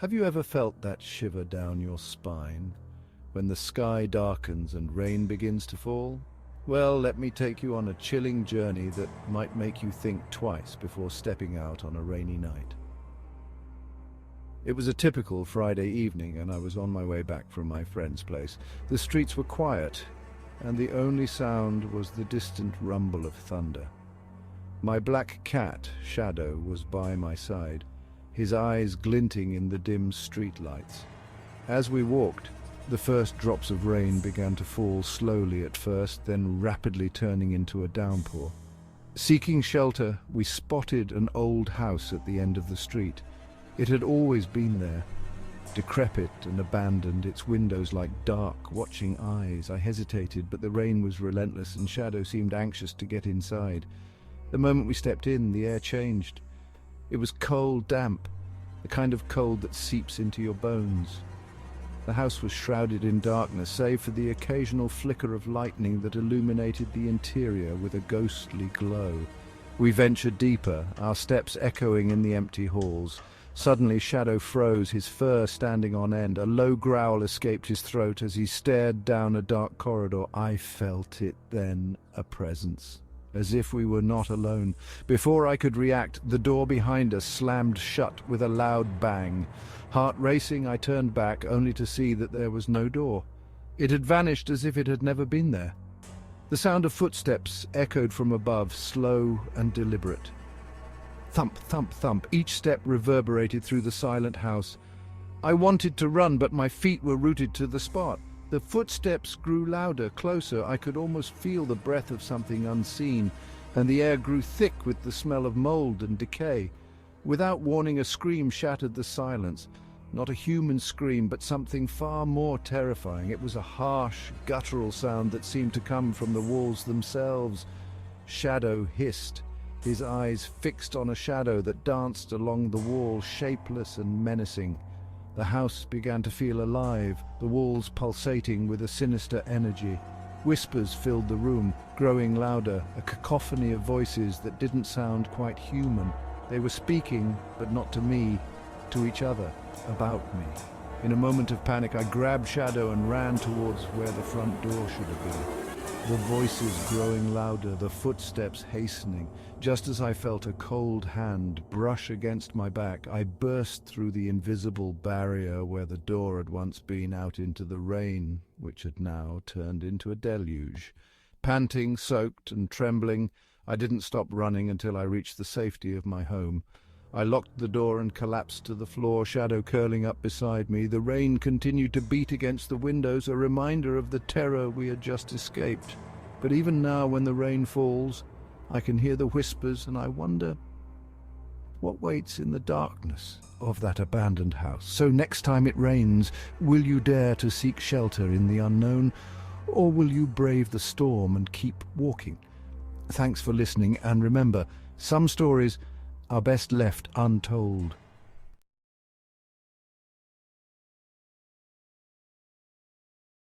Have you ever felt that shiver down your spine when the sky darkens and rain begins to fall? Well, let me take you on a chilling journey that might make you think twice before stepping out on a rainy night. It was a typical Friday evening, and I was on my way back from my friend's place. The streets were quiet, and the only sound was the distant rumble of thunder. My black cat, Shadow, was by my side, his eyes glinting in the dim street lights. As we walked, the first drops of rain began to fall slowly at first, then rapidly turning into a downpour. Seeking shelter, we spotted an old house at the end of the street. It had always been there, decrepit and abandoned, its windows like dark, watching eyes. I hesitated, but the rain was relentless and Shadow seemed anxious to get inside. The moment we stepped in, the air changed. It was cold, damp, the kind of cold that seeps into your bones. The house was shrouded in darkness, save for the occasional flicker of lightning that illuminated the interior with a ghostly glow. We ventured deeper, our steps echoing in the empty halls. Suddenly Shadow froze, his fur standing on end. A low growl escaped his throat as he stared down a dark corridor. I felt it then, a presence, as if we were not alone. Before I could react, the door behind us slammed shut with a loud bang. Heart racing, I turned back, only to see that there was no door. It had vanished as if it had never been there. The sound of footsteps echoed from above, slow and deliberate. Thump, thump, thump. Each step reverberated through the silent house. I wanted to run, but my feet were rooted to the spot. The footsteps grew louder, closer. I could almost feel the breath of something unseen, and the air grew thick with the smell of mold and decay. Without warning, a scream shattered the silence. Not a human scream, but something far more terrifying. It was a harsh, guttural sound that seemed to come from the walls themselves. Shadow hissed, his eyes fixed on a shadow that danced along the wall, shapeless and menacing. The house began to feel alive, the walls pulsating with a sinister energy. Whispers filled the room, growing louder, a cacophony of voices that didn't sound quite human. They were speaking, but not to me, to each other, about me. In a moment of panic, I grabbed Shadow and ran towards where the front door should have been. The voices growing louder, the footsteps hastening. Just as I felt a cold hand brush against my back, I burst through the invisible barrier where the door had once been, out into the rain, which had now turned into a deluge. Panting, soaked and trembling, I didn't stop running until I reached the safety of my home. I locked the door and collapsed to the floor, Shadow curling up beside me. The rain continued to beat against the windows, a reminder of the terror we had just escaped. But even now, when the rain falls, I can hear the whispers, and I wonder what waits in the darkness of that abandoned house. So next time it rains, will you dare to seek shelter in the unknown, or will you brave the storm and keep walking? Thanks for listening, and remember, some stories are best left untold.